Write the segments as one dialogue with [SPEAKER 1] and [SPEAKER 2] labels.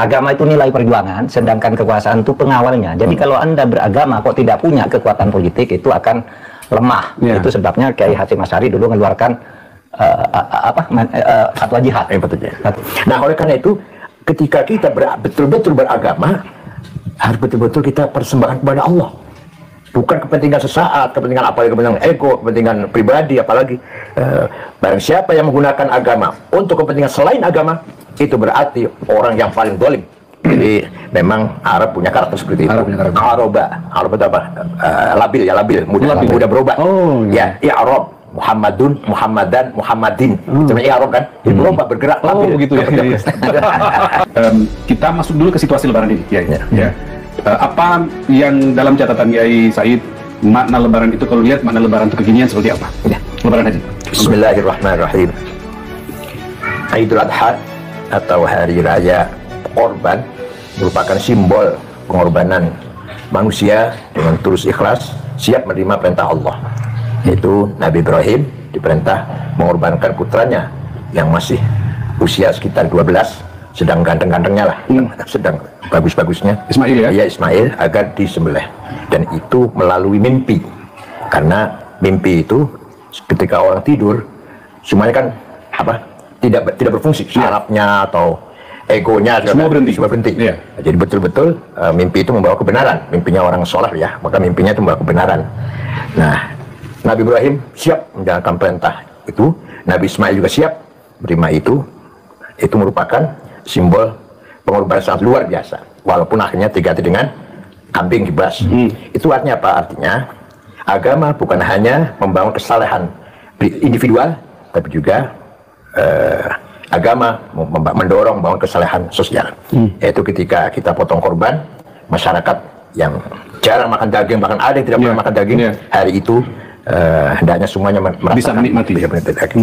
[SPEAKER 1] agama itu nilai perjuangan, sedangkan kekuasaan itu pengawalnya. Jadi kalau Anda beragama kok tidak punya kekuatan politik, itu akan lemah. Itu sebabnya Kiai Hasyim Asy'ari dulu mengeluarkan fatwa jihad.
[SPEAKER 2] Nah, oleh karena itu ketika kita betul-betul beragama, harus betul-betul kita persembahkan kepada Allah. Bukan kepentingan sesaat, kepentingan apalagi kepentingan ego, kepentingan pribadi, apalagi barang siapa yang menggunakan agama untuk kepentingan selain agama, itu berarti orang yang paling zalim. Jadi memang Arab punya karakter seperti itu. Arab itu apa? Labil, mudah berubah. Ya Arab, Muhammadun, Muhammadan, Muhammadin. Sebenarnya Arab kan, jadi berubah, bergerak, labil.
[SPEAKER 3] Begitu ya. Kita masuk dulu ke situasi Lebaran ini, ya. Apa yang dalam catatan Kiai Said makna Lebaran itu, kalau lihat makna Lebaran itu kekinian seperti apa? Lebaran haji.
[SPEAKER 2] Bismillahirrahmanirrahim. Idul Adha atau Hari Raya Korban merupakan simbol pengorbanan manusia dengan tulus ikhlas siap menerima perintah Allah. Yaitu Nabi Ibrahim diperintah mengorbankan putranya yang masih usia sekitar 12, sedang ganteng-gantengnya lah, sedang bagus-bagusnya,
[SPEAKER 3] Ismail ya?
[SPEAKER 2] Iya, Ismail, agar disembelih. Dan itu melalui mimpi. Karena mimpi itu ketika orang tidur semuanya kan tidak berfungsi, sarafnya atau egonya semua berhenti. Jadi betul-betul mimpi itu membawa kebenaran. Mimpinya orang soleh ya, maka mimpinya itu membawa kebenaran. Nah, Nabi Ibrahim siap menjalankan perintah itu, Nabi Ismail juga siap menerima itu. Itu merupakan simbol pengorbanan sangat luar biasa, walaupun akhirnya diganti dengan kambing dibas. Itu artinya apa? Artinya agama bukan hanya membangun kesalehan individual, tapi juga agama mendorong membangun kesalehan sosial. Yaitu ketika kita potong korban, masyarakat yang jarang makan daging, bahkan ada yang tidak pernah makan daging, hari itu hendaknya semuanya
[SPEAKER 3] bisa menikmati. Pak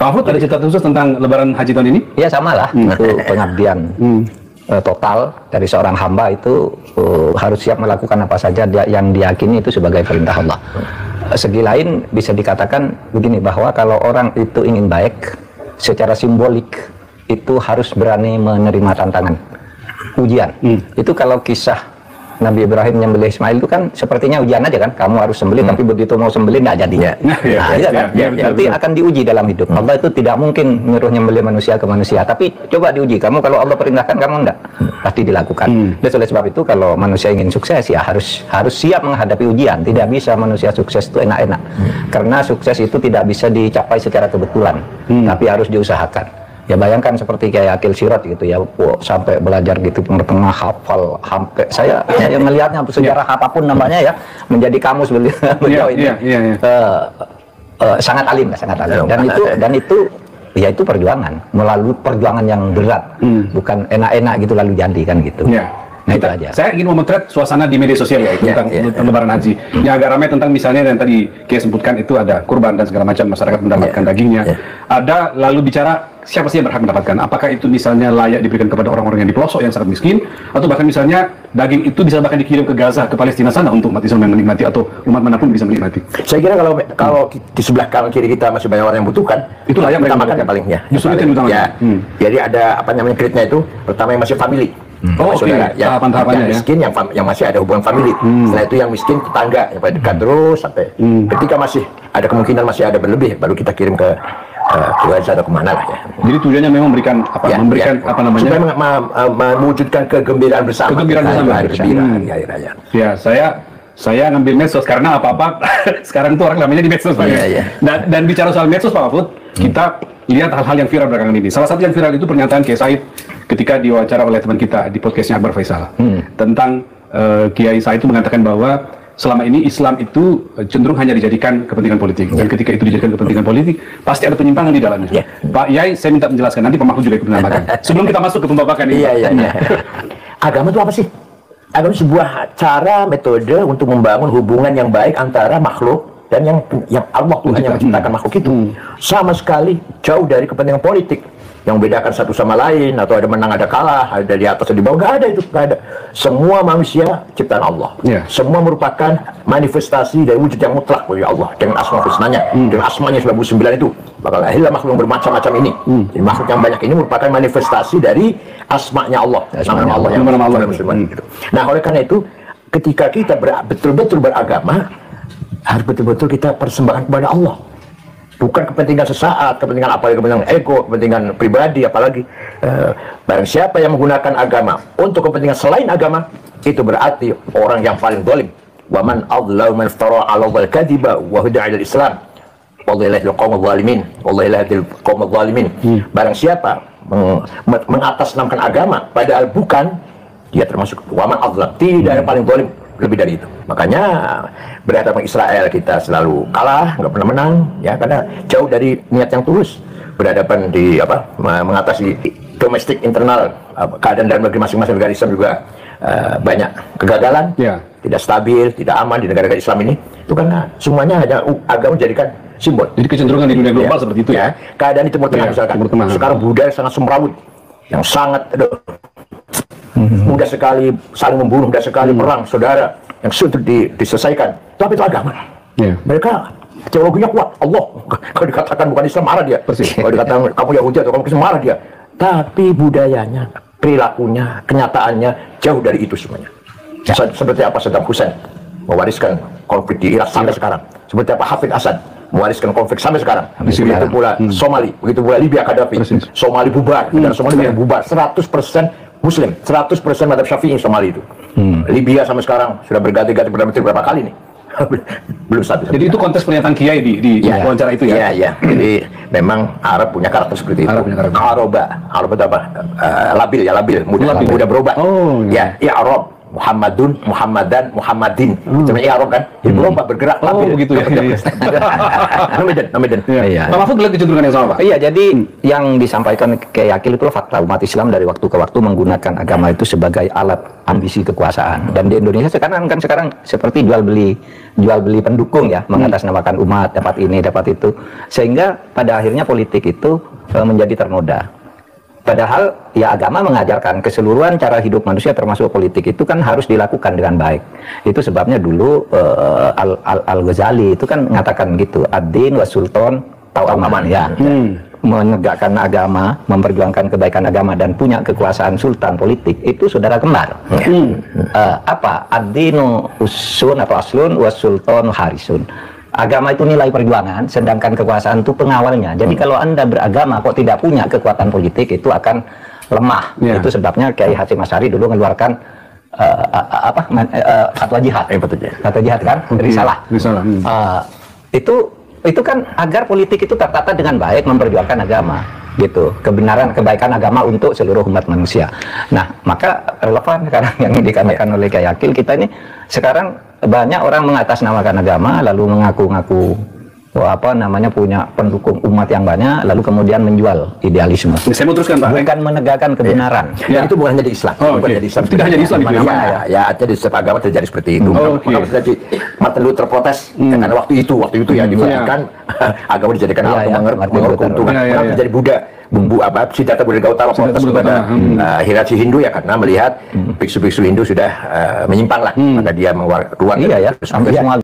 [SPEAKER 3] Mahfud, ada cerita khusus tentang Lebaran Haji tahun ini?
[SPEAKER 1] Ya sama lah, itu pengabdian total dari seorang hamba itu harus siap melakukan apa saja yang diyakini itu sebagai perintah Allah. Segi lain bisa dikatakan begini, bahwa kalau orang itu ingin baik, secara simbolik itu harus berani menerima tantangan, ujian. Itu kalau kisah Nabi Ibrahim nyembelih Ismail itu kan sepertinya ujian aja kan, kamu harus sembelih tapi begitu mau sembelih nggak jadi. Nanti akan diuji dalam hidup. Allah itu tidak mungkin nyuruh nyembelih manusia ke manusia, tapi coba diuji. Kamu kalau Allah perintahkan kamu enggak, pasti dilakukan. Dan oleh sebab itu kalau manusia ingin sukses ya harus siap menghadapi ujian. Tidak bisa manusia sukses itu enak-enak, karena sukses itu tidak bisa dicapai secara kebetulan, tapi harus diusahakan. Ya bayangkan seperti kayak Akil Sirot gitu ya, sampai belajar gitu tengah hafal, sampai saya melihatnya sejarah apapun namanya ya, menjadi kamus beliau ini sangat alim. Dan itu ya itu perjuangan, melalui perjuangan yang berat, bukan enak-enak gitu lalu jadi kan gitu. Nah itu aja.
[SPEAKER 3] Saya ingin memotret suasana di media sosial ya, tentang Lebaran Haji. Yang agak ramai tentang misalnya yang tadi Kiai sebutkan itu ada kurban dan segala macam, masyarakat mendapatkan dagingnya. Ada lalu bicara siapa sih yang berhak mendapatkan? Apakah itu misalnya layak diberikan kepada orang-orang yang di pelosok yang sangat miskin, atau bahkan misalnya daging itu bisa bahkan dikirim ke Gaza, ke Palestina sana untuk umat Islam yang menikmati, atau umat manapun bisa menikmati?
[SPEAKER 2] Saya kira kalau di sebelah kanan kiri kita masih banyak orang yang butuhkan, itu layak mereka makan palingnya.
[SPEAKER 3] Justru itu yang utama.
[SPEAKER 2] Jadi ada gridnya itu, pertama yang masih family.
[SPEAKER 3] Tahapan-tahapannya ya.
[SPEAKER 2] Miskin yang masih ada hubungan family. Setelah itu yang miskin tetangga yang dekat terus sampai ketika masih ada kemungkinan masih ada berlebih, baru kita kirim ke Gaza atau kemana lah ya.
[SPEAKER 3] Jadi tujuannya memang memberikan
[SPEAKER 2] supaya mewujudkan kegembiraan bersama. Hari raya.
[SPEAKER 3] Ya, saya ngambil medsos karena apa-apa sekarang tuh orang namanya di medsos Pak. Dan bicara soal medsos Pak Mahfud, kita lihat hal-hal yang viral belakangan ini. Salah satu yang viral itu pernyataan Kiai Said ketika diwawancara oleh teman kita di podcastnya Akbar Faisal tentang Kiai Said itu mengatakan bahwa selama ini Islam itu cenderung hanya dijadikan kepentingan politik, dan ketika itu dijadikan kepentingan politik pasti ada penyimpangan di dalamnya. Pak Yai, saya minta menjelaskan, nanti Pak Mahfud juga ikut menambahkan sebelum kita masuk ke pembabakan ini.
[SPEAKER 2] Agama itu apa sih? Agama sebuah cara, metode untuk membangun hubungan yang baik antara makhluk dan yang Allah Tuhan yang menciptakan makhluk itu. Sama sekali jauh dari kepentingan politik. yang membedakan satu sama lain, atau ada menang ada kalah, ada di atas ada di bawah, nggak ada itu, nggak ada. Semua manusia ciptaan Allah. Semua merupakan manifestasi dari wujud yang mutlak bagi Allah dengan asma husnanya, dengan asmanya 99 itu. Bakal lahirlah makhluk yang bermacam-macam ini. Jadi makhluk yang banyak ini merupakan manifestasi dari asmanya Allah, nama Allah yang gitu. Nah, oleh karena itu ketika kita betul-betul beragama, harus betul-betul kita persembahkan kepada Allah. Bukan kepentingan sesaat, kepentingan apalagi kepentingan ego, kepentingan pribadi, apalagi barang siapa yang menggunakan agama untuk kepentingan selain agama, itu berarti orang yang paling zalim. Wa man adlamu man iftara 'ala Allahi al-kadhiba wa huda 'ila al-islam. Wallahu la yahdil qawmal zalimin. Wallahu la yahdil qawmal zalimin. Barang siapa mengatasnamakan agama padahal bukan, dia termasuk wa man adlam. Tidak ada paling zalim lebih dari itu. Makanya berhadapan Israel kita selalu kalah, nggak pernah menang, ya, karena jauh dari niat yang tulus. Berhadapan di mengatasi domestik internal, keadaan dalam negeri masing-masing negara Islam juga banyak kegagalan, tidak stabil, tidak aman di negara-negara Islam ini. Itu karena semuanya hanya agama menjadikan simbol.
[SPEAKER 3] Jadi kecenderungan di dunia global seperti itu ya.
[SPEAKER 2] Keadaan di Timur Tengah misalkan. Sekarang budaya sangat semrawut, yang sangat mudah sekali saling membunuh, mudah sekali perang saudara yang sulit diselesaikan. Tapi itu agama. Mereka teologinya kuat. Allah, kalau dikatakan bukan Islam marah dia. Kalau dikatakan kamu Yahudi atau kamu Kristen marah dia. Tapi budayanya, perilakunya, kenyataannya jauh dari itu semuanya. Seperti apa Saddam Hussein mewariskan konflik di Irak sampai sekarang. Seperti apa Hafid Assad mewariskan konflik sampai sekarang. Begitu pula Somali, begitu pula Libya Gaddafi. Somali bubar, dan Somali bubar 100% Muslim, 100% mazhab Syafi'i Somali itu. Libya sampai sekarang sudah berganti-ganti perdana menteri berapa kali nih? Belum stabil.
[SPEAKER 3] Jadi itu konteks pernyataan Kiai di wawancara itu ya?
[SPEAKER 2] Iya. Jadi memang Arab punya karakter seperti itu. Arab itu apa? Labil, mudah berubah. Ya, Arab. Muhammadun, Muhammadan, Muhammadin. Sebenarnya Arab kan, jadi berubah, bergerak labil.
[SPEAKER 3] Begitu ya.
[SPEAKER 2] Namidan.
[SPEAKER 3] Pak Mahfud lihat kecenderungan yang sama, Pak?
[SPEAKER 1] Iya, jadi yang disampaikan Kiai Akil itu fakta. Umat Islam dari waktu ke waktu menggunakan agama itu sebagai alat ambisi kekuasaan. Dan di Indonesia sekarang seperti jual beli pendukung ya, mengatasnamakan umat, dapat ini, dapat itu. Sehingga pada akhirnya politik itu menjadi ternoda. Padahal ya agama mengajarkan keseluruhan cara hidup manusia termasuk politik itu kan harus dilakukan dengan baik. Itu sebabnya dulu Al-Ghazali itu kan mengatakan gitu, ad-din wa sultan tau'aman ya. Menegakkan agama, memperjuangkan kebaikan agama dan punya kekuasaan sultan politik itu saudara kembar. Apa? Ad-dinu usun atau aslun wa sultan harisun. Agama itu nilai perjuangan, sedangkan kekuasaan itu pengawalnya. Jadi kalau Anda beragama kok tidak punya kekuatan politik, itu akan lemah. Itu sebabnya Kiai Hasyim Asy'ari dulu mengeluarkan fatwa jihad. Fatwa jihad kan? Risalah. Itu kan agar politik itu tertata dengan baik, memperjuangkan agama. Gitu, kebenaran, kebaikan agama untuk seluruh umat manusia. Nah, maka relevan sekarang yang dikatakan oleh Kiai Akil, kita ini sekarang banyak orang mengatasnamakan agama lalu mengaku-ngaku punya pendukung umat yang banyak, lalu kemudian menjual idealisme.
[SPEAKER 3] Saya mau teruskan, Pak.
[SPEAKER 1] Bukan menegakkan kebenaran.
[SPEAKER 2] Dan itu bukan hanya di Islam. Bukan jadi Islam.
[SPEAKER 3] Tidak hanya di Islam.
[SPEAKER 2] Ya, ada di setiap agama terjadi seperti itu. Terjadi Martin Luther protes karena waktu itu ya dibuatkan agama dijadikan alat mengeruk keuntungan. Terjadi Buddha. Siddhartha Buddha Gautama protes kepada hierarki Hindu ya, karena melihat biksu-biksu Hindu sudah menyimpang lah, maka dia keluar.
[SPEAKER 1] Sampai semua